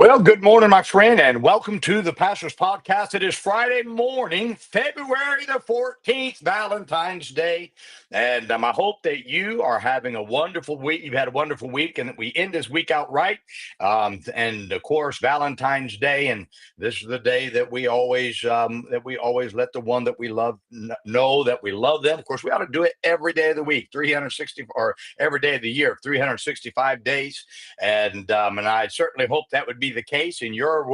Well, good morning, my friend, and welcome to the Pastor's Podcast. It is Friday morning, February the 14th, Valentine's Day. And I hope that you are having a wonderful week. You've had a wonderful week, and that we end this week out right. And of course, Valentine's Day, and this is the day that we always let the one that we love know that we love them. Of course, we ought to do it every day of the week, 360 or every day of the year, 365 days. And I certainly hope that would be the case in your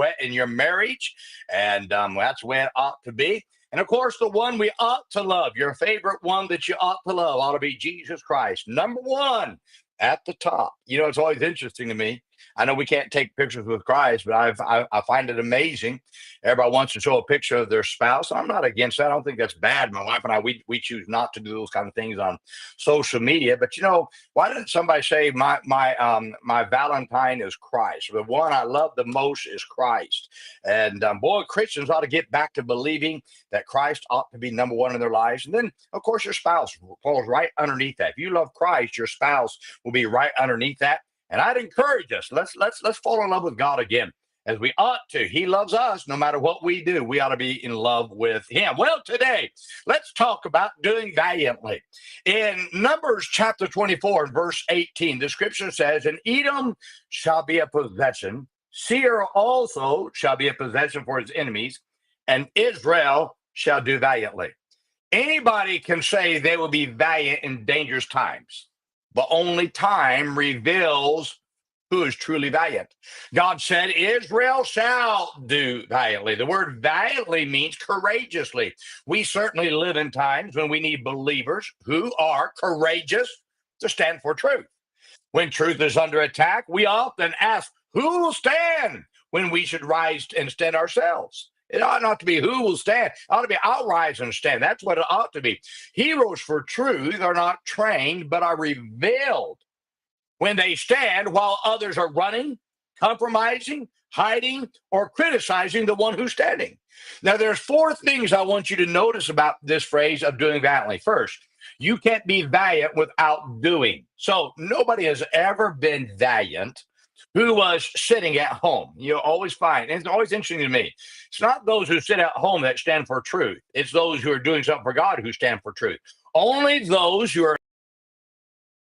marriage, and that's the way it ought to be. And of course, the one we ought to love, your favorite one that you ought to love, ought to be Jesus Christ, number one at the top. It's always interesting to me. I know we can't take pictures with Christ, but I find it amazing. Everybody wants to show a picture of their spouse. I'm not against that. I don't think that's bad. My wife and I, we choose not to do those kind of things on social media. But why didn't somebody say my Valentine is Christ? The one I love the most is Christ. And boy, Christians ought to get back to believing that Christ ought to be number one in their lives. And then, of course, your spouse falls right underneath that. If you love Christ, your spouse will be right underneath that. And I'd encourage us, let's fall in love with God again, as we ought to. He loves us no matter what we do. We ought to be in love with him. Well, today, let's talk about doing valiantly. In Numbers chapter 24 and verse 18, the scripture says, "And Edom shall be a possession, Seir also shall be a possession for his enemies, and Israel shall do valiantly." Anybody can say they will be valiant in dangerous times, but only time reveals who is truly valiant. God said, Israel shall do valiantly. The word valiantly means courageously. We certainly live in times when we need believers who are courageous to stand for truth. When truth is under attack, we often ask, who will stand when we should rise and stand ourselves? It ought not to be who will stand. It ought to be I'll rise and stand. That's what it ought to be. Heroes for truth are not trained, but are revealed when they stand while others are running, compromising, hiding, or criticizing the one who's standing. Now, there's four things I want you to notice about this phrase of doing valiantly. First, you can't be valiant without doing. So nobody has ever been valiant who was sitting at home. You always find, and it's always interesting to me, it's not those who sit at home that stand for truth. It's those who are doing something for God who stand for truth. Only those who are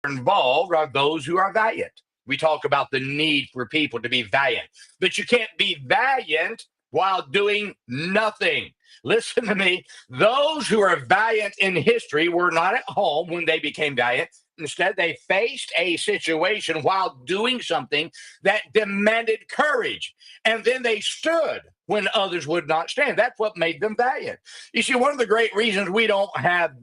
involved are those who are valiant. We talk about the need for people to be valiant, but you can't be valiant while doing nothing. Listen to me. Those who are valiant in history were not at home when they became valiant. Instead, they faced a situation while doing something that demanded courage. And then they stood when others would not stand. That's what made them valiant. You see, one of the great reasons we don't have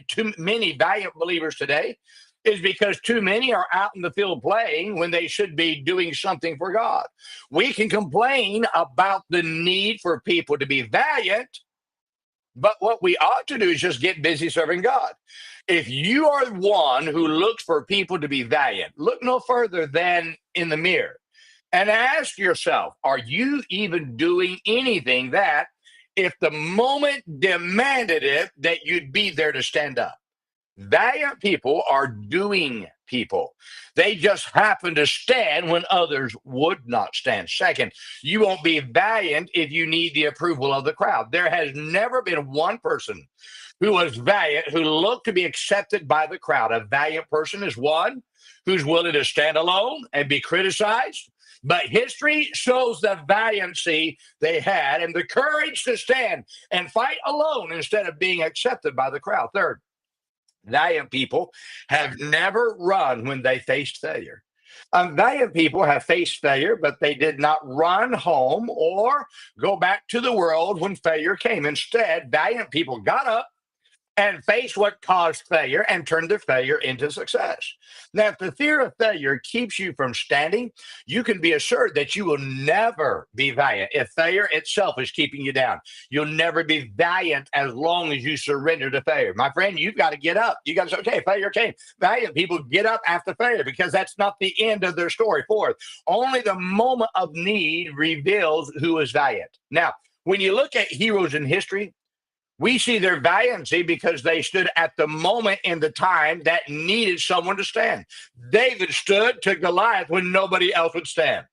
too many valiant believers today is because too many are out in the field playing when they should be doing something for God. We can complain about the need for people to be valiant, but what we ought to do is just get busy serving God. If you are one who looks for people to be valiant, look no further than in the mirror and ask yourself, are you even doing anything that, if the moment demanded it, that you'd be there to stand up? Valiant people are doing people. They just happen to stand when others would not stand. Second, you won't be valiant if you need the approval of the crowd. There has never been one person who was valiant who looked to be accepted by the crowd. A valiant person is one who's willing to stand alone and be criticized. But history shows the valiancy they had and the courage to stand and fight alone instead of being accepted by the crowd. Third, valiant people have never run when they faced failure. Valiant people have faced failure, but they did not run home or go back to the world when failure came. Instead, valiant people got up and face what caused failure and turn the failure into success. Now, if the fear of failure keeps you from standing, you can be assured that you will never be valiant. If failure itself is keeping you down, you'll never be valiant as long as you surrender to failure. My friend, you've got to get up. You got to say, okay, failure came. Valiant people get up after failure because that's not the end of their story. Fourth, only the moment of need reveals who is valiant. Now, when you look at heroes in history, we see their valiancy because they stood at the moment in the time that needed someone to stand. David stood to Goliath when nobody else would stand.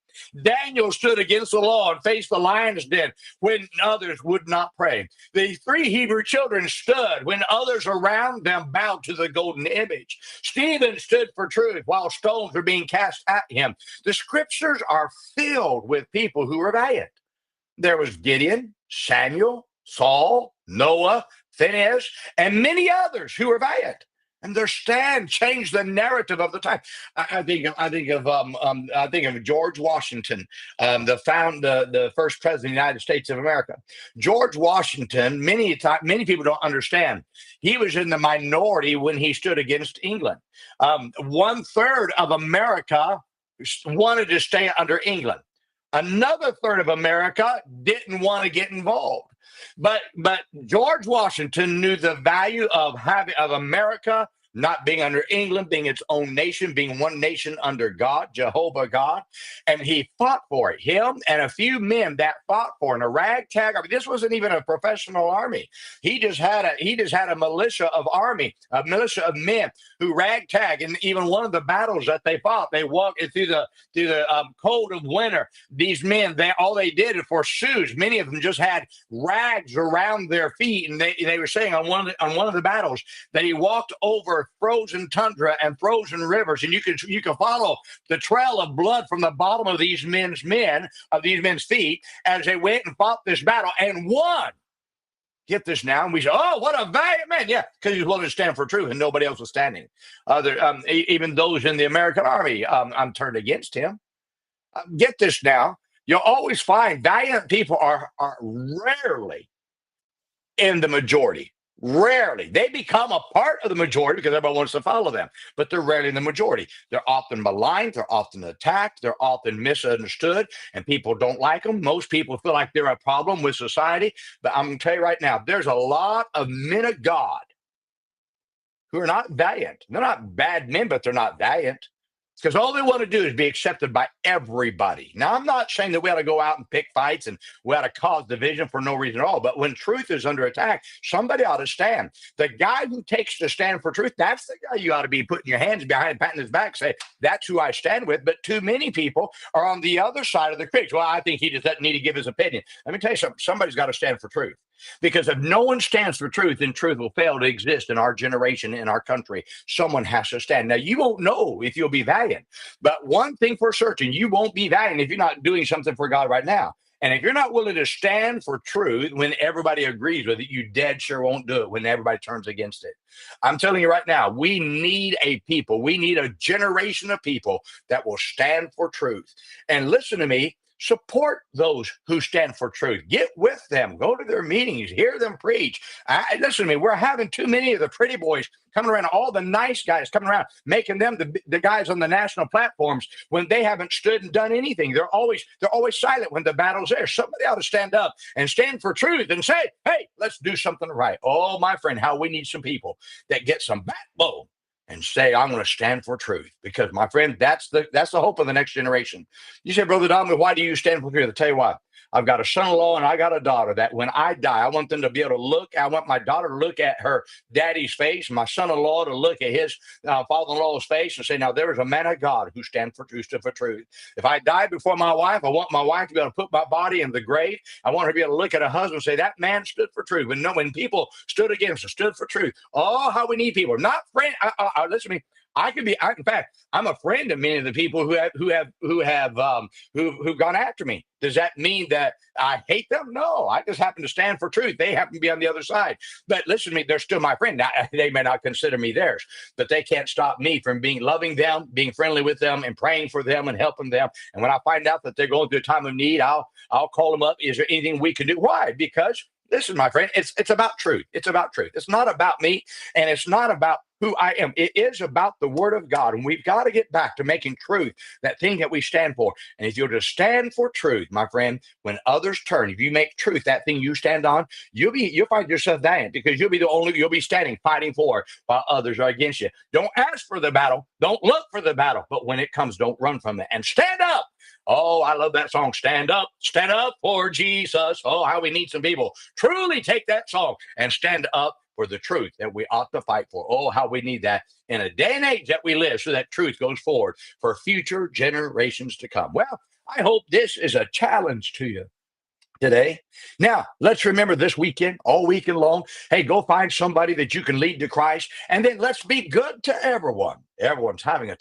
Daniel stood against the law and faced the lion's den when others would not pray. The three Hebrew children stood when others around them bowed to the golden image. Stephen stood for truth while stones were being cast at him. The scriptures are filled with people who were valiant. There was Gideon, Samuel, Saul, Noah, Phinehas, and many others who were valiant. And their stand changed the narrative of the time. I think of George Washington, the first president of the United States of America. George Washington, many people don't understand. He was in the minority when he stood against England. 1/3 of America wanted to stay under England. Another third of America didn't want to get involved. But George Washington knew the value of America not being under England, being its own nation, being one nation under God, Jehovah God, and he fought for it. Him and a few men that fought for it, in a ragtag army. This wasn't even a professional army. He just had a militia of men who ragtag. And even one of the battles that they fought, they walked through the cold of winter. These men, all they did for shoes, many of them just had rags around their feet, and they were saying on one of the battles that he walked over frozen tundra and frozen rivers, and you can follow the trail of blood from the bottom of these men's feet as they went and fought this battle and won. Get this now, and we say, "Oh, what a valiant man!" Yeah, because he was willing to stand for truth, and nobody else was standing. Even those in the American army, turned against him. Get this now. You'll always find valiant people are rarely in the majority. Rarely. They become a part of the majority because everybody wants to follow them, but they're rarely in the majority. They're often maligned, they're often attacked, they're often misunderstood, and people don't like them. Most people feel like they're a problem with society. But I'm going to tell you right now, there's a lot of men of God who are not valiant. They're not bad men, but they're not valiant. Because all they want to do is be accepted by everybody. Now, I'm not saying that we ought to go out and pick fights and we ought to cause division for no reason at all. But when truth is under attack, somebody ought to stand. The guy who takes the stand for truth, that's the guy you ought to be putting your hands behind, patting his back, say, that's who I stand with. But too many people are on the other side of the creek. Well, I think he just doesn't need to give his opinion. Let me tell you something. Somebody's got to stand for truth. Because if no one stands for truth, then truth will fail to exist in our generation, in our country. Someone has to stand. Now, you won't know if you'll be valiant. But one thing for certain, you won't be valiant if you're not doing something for God right now. And if you're not willing to stand for truth when everybody agrees with it, you dead sure won't do it when everybody turns against it. I'm telling you right now, we need we need a generation of people that will stand for truth. And listen to me. Support those who stand for truth. Get with them. Go to their meetings. Hear them preach. Listen to me. We're having too many of the pretty boys coming around, all the nice guys coming around, making them the guys on the national platforms when they haven't stood and done anything. They're always silent when the battle's there. Somebody ought to stand up and stand for truth and say, hey, let's do something right. Oh, my friend, how we need some people that get some backbone and say, I'm going to stand for truth. Because, my friend, that's the hope of the next generation. You say, Brother Dominic, why do you stand for truth? I'll tell you why. I've got a son-in-law and I got a daughter that when I die, I want them to be able to look. I want my daughter to look at her daddy's face, my son-in-law to look at his father-in-law's face and say, now there is a man of God who stands for truth, stood for truth. If I die before my wife, I want my wife to be able to put my body in the grave. I want her to be able to look at her husband and say, that man stood for truth. When people stood against us, stood for truth. Oh, how we need people. Not friends. Listen to me. In fact, I'm a friend of many of the people who've gone after me. Does that mean that I hate them? No, I just happen to stand for truth. They happen to be on the other side. But listen to me, they're still my friend. Now, they may not consider me theirs, but they can't stop me from loving them, being friendly with them, and praying for them and helping them. And when I find out that they're going through a time of need, I'll call them up. Is there anything we can do? Why? Because listen, my friend, it's about truth. It's about truth. It's not about me, and it's not about who I am. It is about the word of God. And we've got to get back to making truth that thing that we stand for. And if you'll just stand for truth, my friend, when others turn, if you make truth that thing you stand on, you'll find yourself valiant because you'll be standing fighting for it while others are against you. Don't ask for the battle. Don't look for the battle. But when it comes, don't run from it and stand up. Oh, I love that song. Stand up for Jesus. Oh, how we need some people truly take that song and stand up for for the truth that we ought to fight for. Oh, how we need that in a day and age that we live, so that truth goes forward for future generations to come. Well, I hope this is a challenge to you today. Now, let's remember this weekend, all weekend long. Hey, go find somebody that you can lead to Christ, and then let's be good to everyone. Everyone's having a